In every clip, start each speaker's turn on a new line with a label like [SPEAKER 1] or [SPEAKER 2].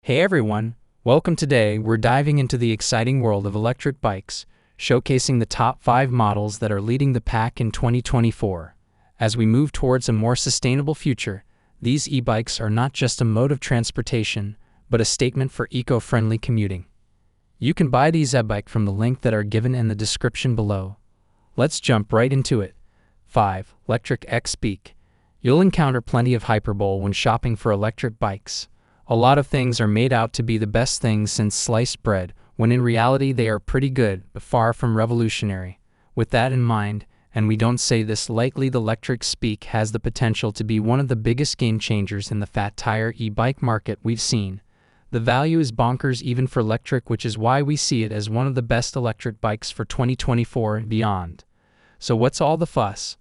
[SPEAKER 1] Hey everyone, welcome. Today we're diving into the exciting world of electric bikes, showcasing the top 5 models that are leading the pack in 2024. As we move towards a more sustainable future, these e-bikes are not just a mode of transportation, but a statement for eco-friendly commuting. You can buy these Ebike from the link that are given in the description below. Let's jump right into it. 5. Electric Ebike. You'll encounter plenty of hyperbole when shopping for electric bikes. A lot of things are made out to be the best things since sliced bread, when in reality they are pretty good, but far from revolutionary. With that in mind, and we don't say this lightly, the electric Ebike has the potential to be one of the biggest game changers in the fat tire e-bike market we've seen. The value is bonkers even for electric, which is why we see it as one of the best electric bikes for 2024 and beyond. So what's all the fuss?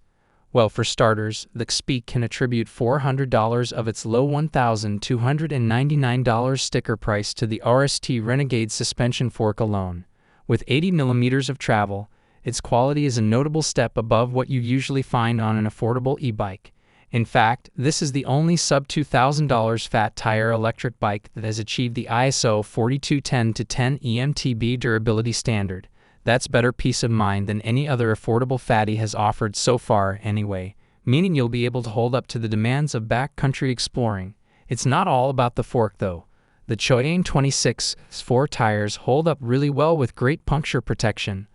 [SPEAKER 1] Well, for starters, the Ebike can attribute $400 of its low $1,299 sticker price to the RST Renegade suspension fork alone. With 80 millimeters of travel, its quality is a notable step above what you usually find on an affordable e-bike. In fact, this is the only sub-$2,000 fat tire electric bike that has achieved the ISO 4210-10 EMTB durability standard. That's better peace of mind than any other affordable fatty has offered so far anyway, meaning you'll be able to hold up to the demands of backcountry exploring. It's not all about the fork though. The Choyane 26's 4 tires hold up really well with great puncture protection.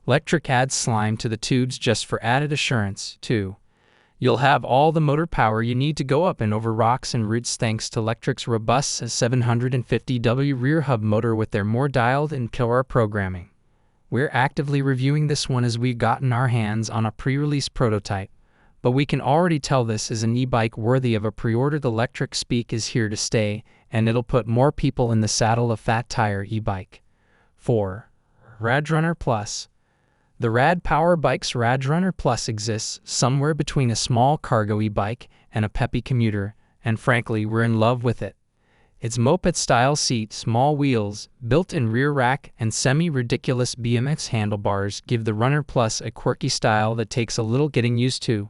[SPEAKER 1] Electric adds slime to the tubes just for added assurance, too. You'll have all the motor power you need to go up and over rocks and roots thanks to Electric's robust 750W rear hub motor with their more dialed-in killer programming. We're actively reviewing this one as we've gotten our hands on a pre-release prototype, but we can already tell this is an e-bike worthy of a pre-order. The electric Ebike is here to stay, and it'll put more people in the saddle of fat tire e-bike. 4. Radrunner Plus. The Rad Power Bike's Radrunner Plus exists somewhere between a small cargo e-bike and a peppy commuter, and frankly, we're in love with it. Its moped-style seat, small wheels, built-in rear rack, and semi-ridiculous BMX handlebars give the Runner Plus a quirky style that takes a little getting used to.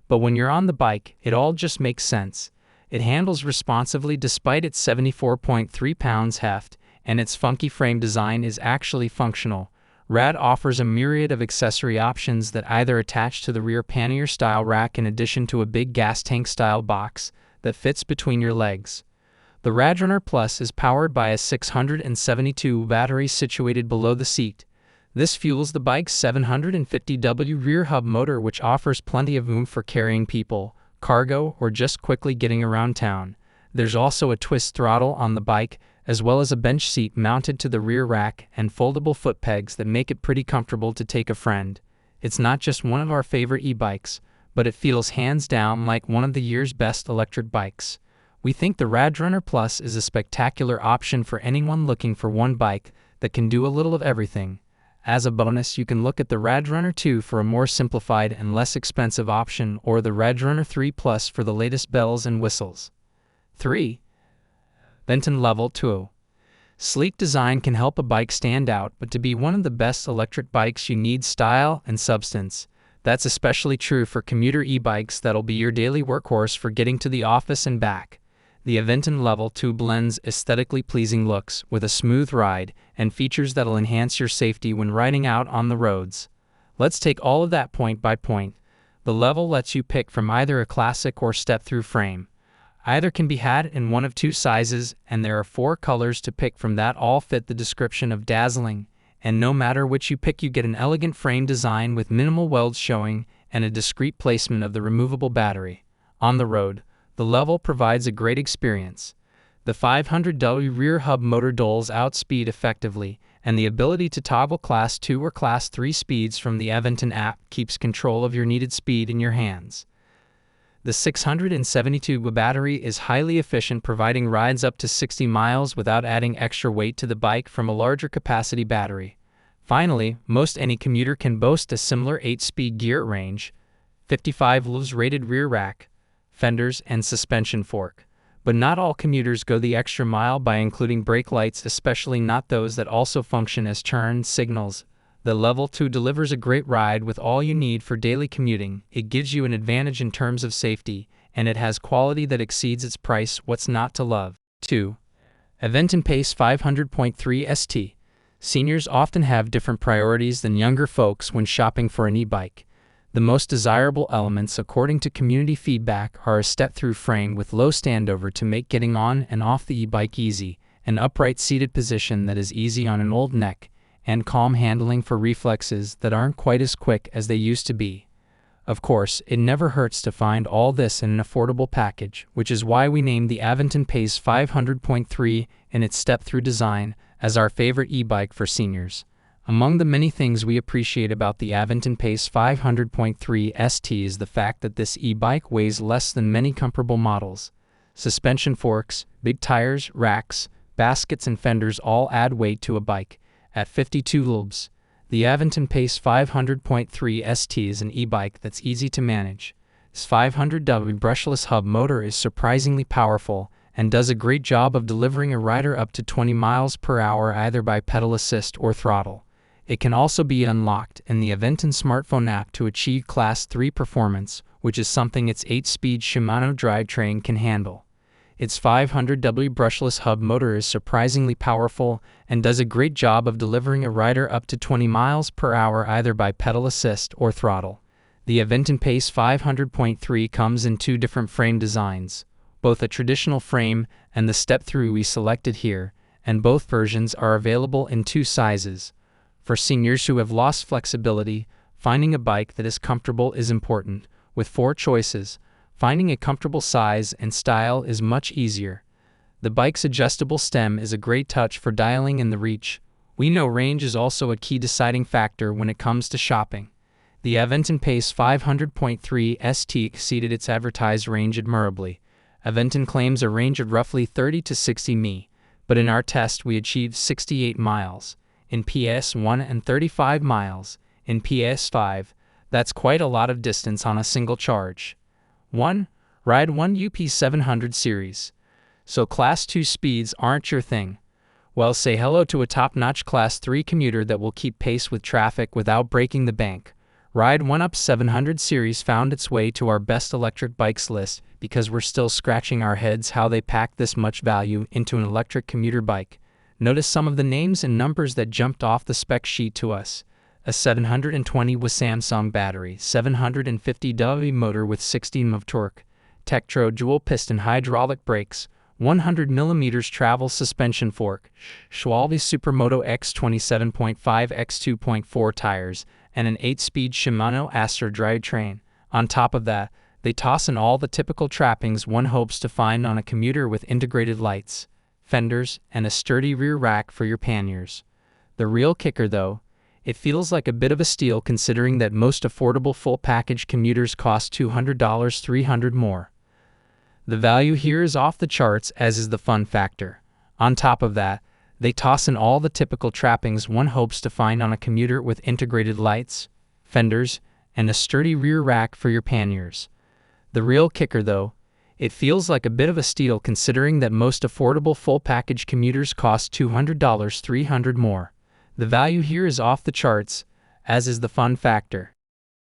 [SPEAKER 1] But when you're on the bike, it all just makes sense. It handles responsively despite its 74.3 pounds heft, and its funky frame design is actually functional. Rad offers a myriad of accessory options that either attach to the rear pannier-style rack in addition to a big gas tank-style box that fits between your legs. The Radrunner Plus is powered by a 672 battery situated below the seat. This fuels the bike's 750W rear hub motor, which offers plenty of room for carrying people, cargo, or just quickly getting around town. There's also a twist throttle on the bike, as well as a bench seat mounted to the rear rack and foldable foot pegs that make it pretty comfortable to take a friend. It's not just one of our favorite e-bikes, but it feels hands down like one of the year's best electric bikes. We think the Radrunner Plus is a spectacular option for anyone looking for one bike that can do a little of everything. As a bonus, you can look at the Radrunner 2 for a more simplified and less expensive option, or the Radrunner 3 Plus for the latest bells and whistles. 3. Benton Level 2. Sleek design can help a bike stand out, but to be one of the best electric bikes you need style and substance. That's especially true for commuter e-bikes that'll be your daily workhorse for getting to the office and back. The Benton Level 2 blends aesthetically pleasing looks with a smooth ride and features that'll enhance your safety when riding out on the roads. Let's take all of that point by point. The Level lets you pick from either a classic or step-through frame. Either can be had in one of 2 sizes, and there are 4 colors to pick from that all fit the description of dazzling. And no matter which you pick, you get an elegant frame design with minimal welds showing and a discreet placement of the removable battery. On the road, the Level provides a great experience. The 500W rear hub motor doles out speed effectively, and the ability to toggle Class 2 or Class 3 speeds from the Benton app keeps control of your needed speed in your hands. The 672 battery is highly efficient, providing rides up to 60 miles without adding extra weight to the bike from a larger capacity battery. Finally, most any commuter can boast a similar 8-speed gear range, 55 Ls rated rear rack, fenders, and suspension fork. But not all commuters go the extra mile by including brake lights, especially not those that also function as turn signals. The Level 2 delivers a great ride with all you need for daily commuting. It gives you an advantage in terms of safety, and it has quality that exceeds its price. What's not to love? 2. Event and Pace 500.3 ST. Seniors often have different priorities than younger folks when shopping for an e-bike. The most desirable elements, according to community feedback, are a step-through frame with low standover to make getting on and off the e-bike easy, an upright seated position that is easy on an old neck, and calm handling for reflexes that aren't quite as quick as they used to be. Of course, it never hurts to find all this in an affordable package, which is why we named the Event and Pace 500.3 in its step-through design as our favorite e-bike for seniors. Among the many things we appreciate about the Event and Pace 500.3 ST is the fact that this e-bike weighs less than many comparable models. Suspension forks, big tires, racks, baskets and fenders all add weight to a bike. At 52 lbs, the Event and Pace 500.3 ST is an e-bike that's easy to manage. This 500W brushless hub motor is surprisingly powerful and does a great job of delivering a rider up to 20 miles per hour either by pedal assist or throttle. It can also be unlocked in the Event and smartphone app to achieve Class 3 performance, which is something its 8-speed Shimano drivetrain can handle. Its 500W brushless hub motor is surprisingly powerful and does a great job of delivering a rider up to 20 miles per hour either by pedal assist or throttle. The Event and Pace 500.3 comes in two different frame designs, both a traditional frame and the step-through we selected here, and both versions are available in two sizes. For seniors who have lost flexibility, finding a bike that is comfortable is important. With 4 choices, finding a comfortable size and style is much easier. The bike's adjustable stem is a great touch for dialing in the reach. We know range is also a key deciding factor when it comes to shopping. The Event and Pace 500.3 ST exceeded its advertised range admirably. Eventon claims a range of roughly 30 to 60 mi, but in our test we achieved 68 miles in PS1 and 35 miles in PS5. That's quite a lot of distance on a single charge. 1. Ride 1 UP700 series. So Class 2 speeds aren't your thing? Well, say hello to a top-notch Class 3 commuter that will keep pace with traffic without breaking the bank. Ride 1 Up 700 series found its way to our best electric bikes list because we're still scratching our heads how they pack this much value into an electric commuter bike. Notice some of the names and numbers that jumped off the spec sheet to us. A 720 with Samsung battery, 750W motor with 16 of torque, Tektro dual piston hydraulic brakes, 100mm travel suspension fork, Schwalbe Supermoto X27.5 X2.4 tires, and an 8-speed Shimano Aster drivetrain. On top of that, they toss in all the typical trappings one hopes to find on a commuter with integrated lights, fenders, and a sturdy rear rack for your panniers. The real kicker though, it feels like a bit of a steal considering that most affordable full-package commuters cost $200, $300 more. The value here is off the charts, as is the fun factor. On top of that, they toss in all the typical trappings one hopes to find on a commuter with integrated lights, fenders, and a sturdy rear rack for your panniers. The real kicker though, it feels like a bit of a steal considering that most affordable full-package commuters cost $200, $300 more. The value here is off the charts, as is the fun factor.